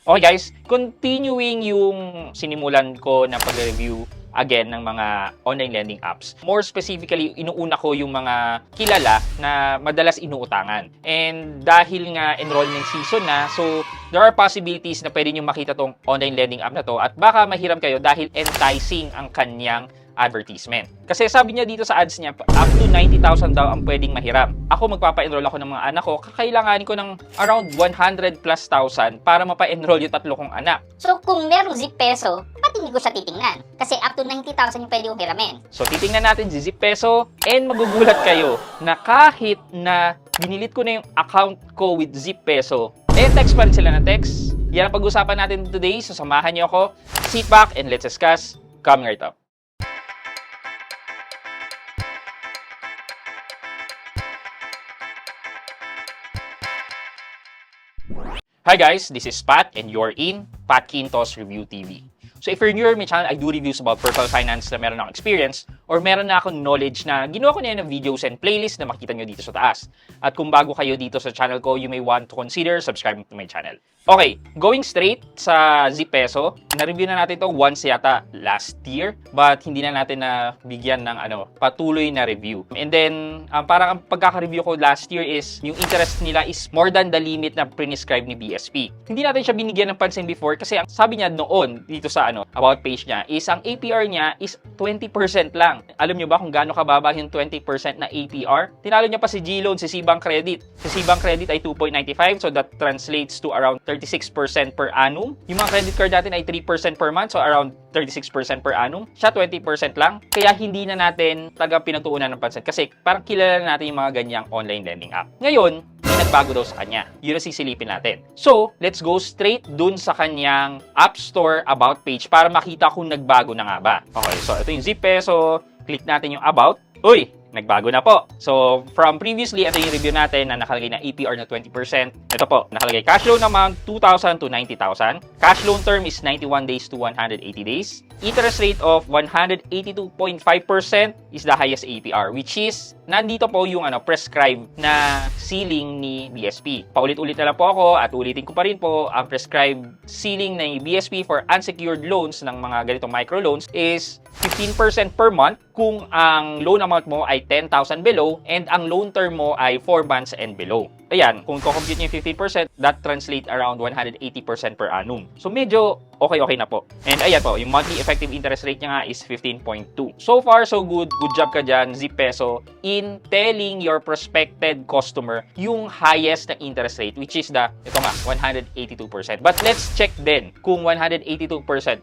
Okay guys, continuing yung sinimulan ko na pag-review again ng mga online lending apps. More specifically, inuuna ko yung mga kilala na madalas inuutangan. And dahil nga enrollment season na, so there are possibilities na pwede nyo makita tong online lending app na to at baka mahiram kayo dahil enticing ang kanyang advertisement. Kasi sabi niya dito sa ads niya, up to 90,000 daw ang pwedeng mahiram. Ako magpapa-enroll ako ng mga anak ko, kakailanganin ko ng around 100 plus thousand para mapa-enroll yung tatlo kong anak. So kung merong Zip Peso, ba't hindi ko siya titingnan? Kasi up to 90,000 yung pwede kong hiramin. So titingnan natin si Zip Peso and magugulat kayo na kahit na binilit ko na yung account ko with Zip Peso, text pa rin sila ng text. Yan ang pag-usapan natin today, so samahan niyo ako. Sit back and let's discuss. Coming right up. Hi guys, this is Pat and you're in Pat Quintos Review TV. So if you're new to my channel, I do reviews about personal finance na meron akong experience or meron na akong knowledge na ginawa ko na yun ng videos and playlist na makita nyo dito sa taas. At kung bago kayo dito sa channel ko, you may want to consider subscribing to my channel. Okay, going straight sa Zip Peso, na-review na natin ito once yata last year, but hindi na natin na bigyan ng patuloy na review. And then, parang ang pagkaka-review ko last year is, yung interest nila is more than the limit na prescribe ni BSP. Hindi natin siya binigyan ng pansin before kasi ang sabi niya noon dito sa about page niya is ang APR niya is 20% lang. Alam niyo ba kung gaano kababa yung 20% na APR? Tinalo niya pa si GLoan, si Cbank Credit. Si Cbank Credit ay 2.95, so that translates to around 36% per annum. Yung mga credit card natin ay 3% per month, so around 36% per annum. Siya 20% lang. Kaya hindi na natin taga pinagtuunan ng pansin kasi parang kilala natin yung mga ganyang online lending app. Ngayon, may nagbago daw sa kanya. Yun ang sisilipin natin. So, let's go straight dun sa kanyang App Store About page para makita kung nagbago na nga ba. Okay, so ito yung Zip Peso. Click natin yung About. Uy! Nagbago na po. So, from previously, ito yung review natin na nakalagay na APR na 20%. Ito po, nakalagay cash loan amount 2,000 to 90,000. Cash loan term is 91 days to 180 days. Interest rate of 182.5% is the highest APR, which is nandito po yung prescribed na ceiling ni BSP. Paulit-ulit na lang po ako at ulitin ko pa rin po, ang prescribed ceiling ni BSP for unsecured loans ng mga ganitong microloans is 15% per month kung ang loan amount mo ay 10,000 below and ang loan term mo ay 4 months and below. Ayan, kung compute nyo yung 15%, that translate around 180% per annum. So medyo okay na po. And ayan po, yung monthly effective interest rate niya nga is 15.2. So far, so good. Good job ka dyan, Zip Peso, in telling your prospected customer yung highest na interest rate, which is ito nga, 182%. But let's check din kung 182%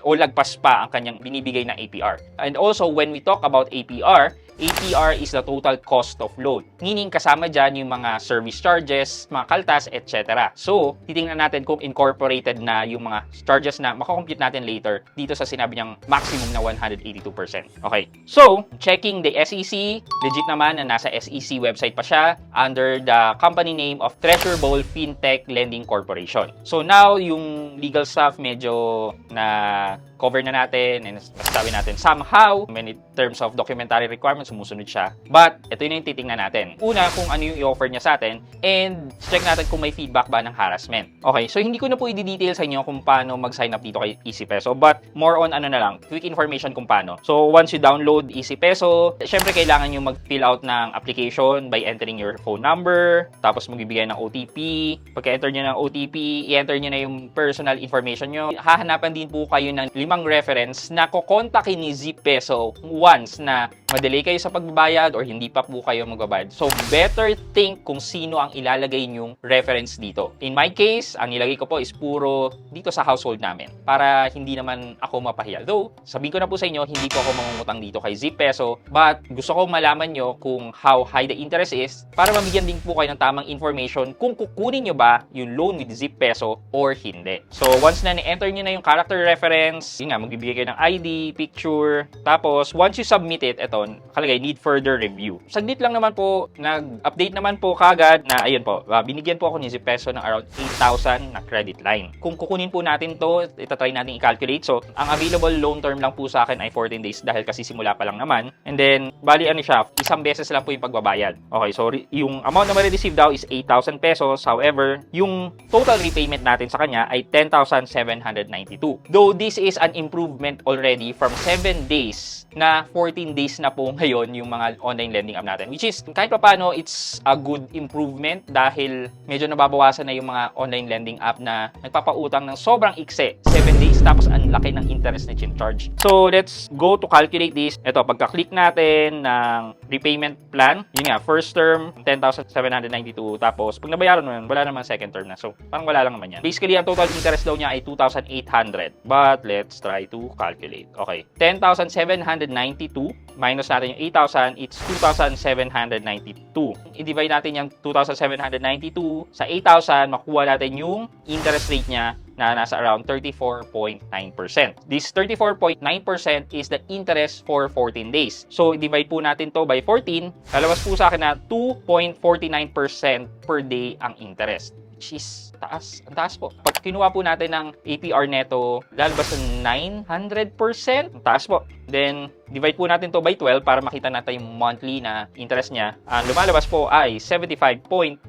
o lagpas pa ang kanyang binibigay na APR. And also, when we talk about APR is the total cost of loan. Meaning, kasama dyan yung mga service charges, mga kaltas, etc. So, titingnan natin kung incorporated na yung mga charges na makakompute natin later dito sa sinabi niyang maximum na 182%. Okay. So, checking the SEC, legit naman na nasa SEC website pa siya under the company name of Treasure Bowl Fintech Lending Corporation. So, now, yung legal stuff medyo na cover na natin and masasabi natin somehow, many terms of documentary requirements, sumusunod siya. But, ito yun yung titingnan natin. Una, kung ano yung i-offer niya sa atin and check natin kung may feedback ba ng harassment. Okay, so hindi ko na po i-detail sa inyo kung paano mag-sign up dito kay Easy Peso, but more on na lang, quick information kung paano. So, once you download Easy Peso, syempre kailangan nyo mag-fill out ng application by entering your phone number, tapos magbibigay ng OTP. Pagka-enter nyo ng OTP, i-enter nyo na yung personal information nyo. Hahanapan din po kayo ng 5 reference na kukontakin ni Zip Peso once na madelay kayo sa pagbabayad or hindi pa po kayo magbabayad. So, better think kung sino ang ilalagay nyong reference dito. In my case, ang nilagay ko po is puro dito sa household namin para hindi naman ako mapahiya. Though, sabihin ko na po sa inyo, hindi po ako mangungutang dito kay Zip Peso, but gusto ko malaman nyo kung how high the interest is para mabigyan din po kayo ng tamang information kung kukunin nyo ba yung loan with Zip Peso or hindi. So, once na ni-enter nyo na yung character reference, yun nga, magbibigay kayo ng ID, picture, tapos once you submit it, eto, doon, kalagay, need further review. Saglit lang naman po, nag-update naman po kagad na, ayun po, binigyan po ako ni ZPeso ng around 8,000 na credit line. Kung kukunin po natin to, itatry natin i-calculate. So, ang available loan term lang po sa akin ay 14 days dahil kasi simula pa lang naman. And then, bali ano siya, isang beses lang po yung pagbabayad. Okay, so yung amount na ma-receive daw is 8,000 pesos. However, yung total repayment natin sa kanya ay 10,792. Though this is an improvement already from 7 days na 14 days na po ngayon yung mga online lending app natin. Which is, kahit pa paano, it's a good improvement dahil medyo nababawasan na yung mga online lending app na nagpapautang ng sobrang ikse. 7 days, tapos ang laki ng interest na charge. So, let's go to calculate this. Ito, pagka-click natin ng repayment plan, yun nga, first term, 10,792. Tapos, pag nabayaran mo yun, wala naman second term na. So, parang wala lang naman yan. Basically, ang total interest daw niya ay 2,800. But, let's try to calculate. Okay. 10,792 minus natin yung 8,000, it's 2,792. I-divide natin yung 2,792 sa 8,000, makuha natin yung interest rate niya na nasa around 34.9%. This 34.9% is the interest for 14 days. So, i-divide po natin to by 14, lalabas po sa akin na 2.49% per day ang interest. Which is taas. Ang taas po. Pag kinuha po natin ng APR neto, lalabas sa 900%. Ang taas po. Then, divide po natin to by 12 para makita natin yung monthly na interest niya. Ang lumalabas po ay 75.82%.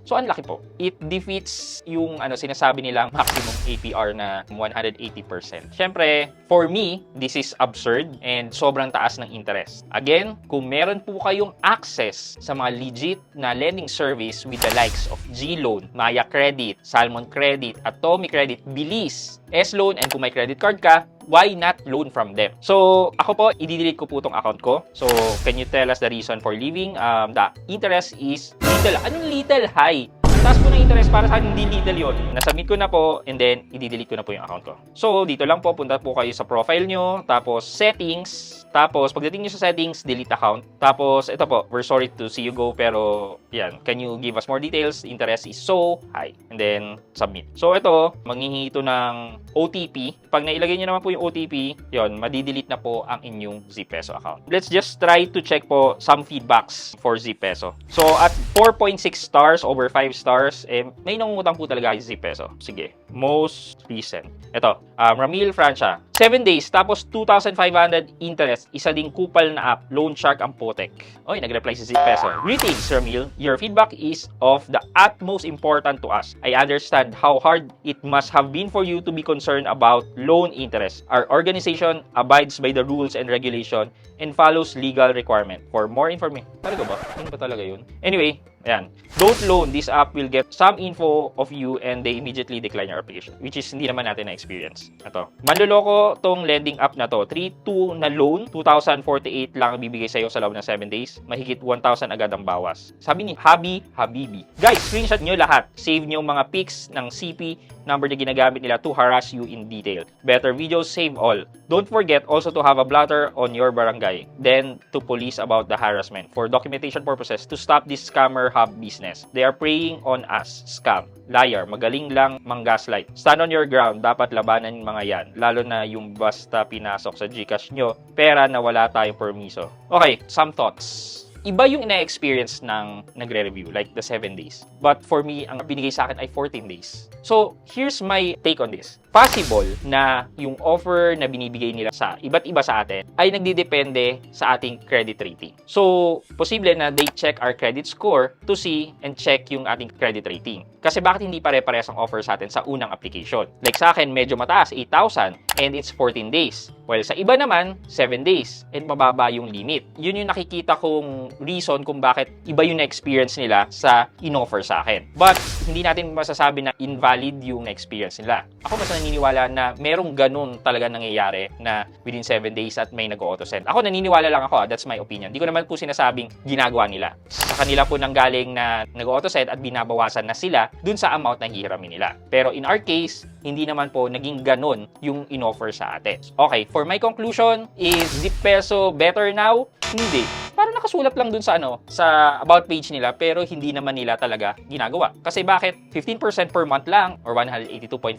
So, ang laki po. It defeats yung sinasabi nilang maximum APR na 180%. Siyempre, for me, this is absurd and sobrang taas ng interest. Again, kung meron po kayong access sa mga legit na lending service with the likes of G-Loan, Maya Credit, Salmon Credit, Atomic Credit, Bilis, S-Loan, and kung may credit card ka, why not loan from them? So, ako po, i-delete ko po tong account ko. So, can you tell us the reason for leaving? The interest is little. Anong little? High. Taas po ng interest para sa akin, hindi little yun. Nasubmit ko na po, and then, i-delete ko na po yung account ko. So, dito lang po, punta po kayo sa profile nyo, tapos settings, tapos pagdating nyo sa settings, delete account. Tapos, ito po, we're sorry to see you go, pero, yan, can you give us more details? Interest is so high. And then, submit. So, ito, manghihingi ito ng OTP. Pag nailagay nyo naman po yung OTP, yun, madidelete na po ang inyong ZPeso account. Let's just try to check po some feedbacks for ZPeso. So, at 4.6 stars over 5 stars, may nangungutang po talaga kay ZPeso. Sige. Most recent. Ito, Ramil Francia. 7 days, tapos 2,500 interest. Isa ding kupal na app. Loan Shark ang Potek. Oy, nag-reply si ZPeso. Greetings, Ramil. Your feedback is of the utmost important to us. I understand how hard it must have been for you to be concerned about loan interest. Our organization abides by the rules and regulation and follows legal requirement. For more information. Talaga ba? Yun ba talaga yun? Anyway, ayan. Don't loan. This app will get some info of you and they immediately decline your application. Which is hindi naman natin na-experience. Ito. Manloloko tong lending app na to. 3-2 na loan. 2,048 lang bibigay sa'yo sa loob ng 7 days. Mahigit 1,000 agad ang bawas. Sabi ni Habibi. Guys, screenshot nyo lahat. Save nyo mga pics ng CP number na ginagamit nila to harass you in detail. Better videos, save all. Don't forget also to have a blotter on your barangay. Then to police about the harassment. For documentation purposes, to stop this scammer hub business. They are preying on us. Scam. Liar. Magaling lang mang-gaslight. Stand on your ground. Dapat labanan yung mga yan. Lalo na yung basta pinasok sa Gcash nyo pera na wala tayong permiso. Okay, some thoughts. Iba yung ina-experience ng nagre-review, like the 7 days. But for me, ang binigay sa akin ay 14 days. So, here's my take on this. Possible na yung offer na binibigay nila sa iba't iba sa atin ay nagdidepende sa ating credit rating. So, posible na they check our credit score to see and check yung ating credit rating. Kasi bakit hindi pare-parehas ang offer sa atin sa unang application? Like sa akin, medyo mataas, 8,000, and it's 14 days. While sa iba naman, 7 days, and mababa yung limit. Yun yung nakikita kong reason kung bakit iba yung na-experience nila sa in-offer sa akin. But, hindi natin masasabi na invalid yung na-experience nila. Ako mas naniniwala na merong ganun talaga nangyayari na within 7 days at may nag-auto-send. Ako naniniwala lang ako, that's my opinion. Di ko naman po sinasabing ginagawa nila. Sa kanila po nanggaling na nag-auto-send at binabawasan na sila dun sa amount na hihiramin nila. Pero in our case, hindi naman po naging ganun yung in-offer sa atin. Okay, for my conclusion, is ZPeso better now? Hindi. parang nakasulat lang dun sa sa about page nila pero hindi naman nila talaga ginagawa. Kasi bakit? 15% per month lang or 182.5%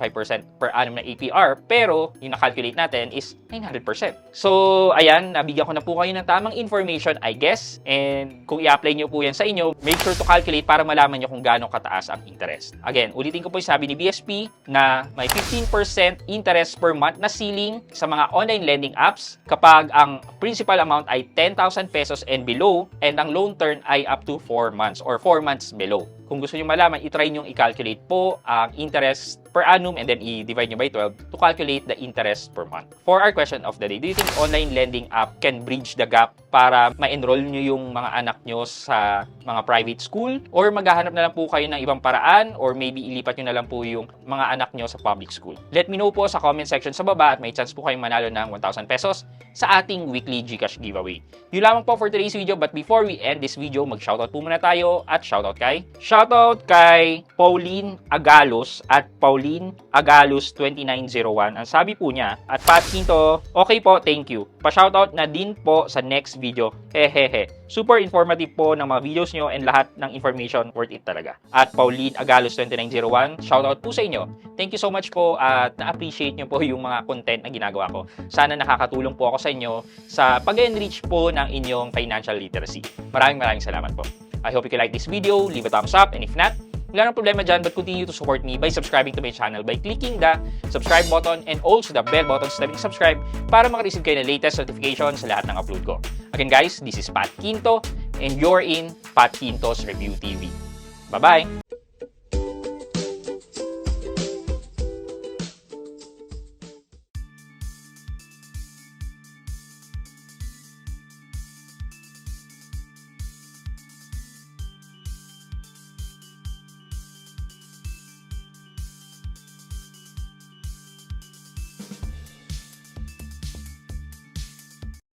per annum na APR pero yung na-calculate natin is 900%. So, ayan, nabigyan ko na po kayo ng tamang information, I guess. And kung i-apply nyo po yan sa inyo, make sure to calculate para malaman nyo kung gaano kataas ang interest. Again, ulitin ko po yung sabi ni BSP na may 15% interest per month na ceiling sa mga online lending apps kapag ang principal amount ay 10,000 pesos and below and ang loan term ay up to 4 months or 4 months below. Kung gusto nyo malaman, itry nyo i-calculate po ang interest per annum and then i-divide nyo by 12 to calculate the interest per month. For our question of the day, do you think online lending app can bridge the gap para ma-enroll nyo yung mga anak nyo sa mga private school? Or maghahanap na lang po kayo ng ibang paraan or maybe ilipat nyo na lang po yung mga anak nyo sa public school? Let me know po sa comment section sa baba at may chance po kayong manalo ng 1,000 pesos sa ating weekly GCash giveaway. Yun lamang po for today's video, but before we end this video, mag-shoutout po muna tayo at shoutout kay Pauline Agalos at Pauline Agalos 2901. Ang sabi po niya, at Pat Quinto, okay po, thank you. Pa-shoutout na din po sa next video. Hehehe. Super informative po ng mga videos nyo and lahat ng information worth it talaga. At Pauline Agalos 2901, shoutout po sa inyo. Thank you so much po at na-appreciate nyo po yung mga content na ginagawa ko. Sana nakakatulong po ako sa inyo sa pag-enrich po ng inyong financial literacy. Maraming salamat po. I hope you can like this video, leave a thumbs up, and if not, wala nang problema dyan, but continue to support me by subscribing to my channel by clicking the subscribe button and also the bell button so that you subscribe para makareceive kayo ng latest notification sa lahat ng upload ko. Again guys, this is Pat Quinto and you're in Pat Quinto's Review TV. Bye-bye!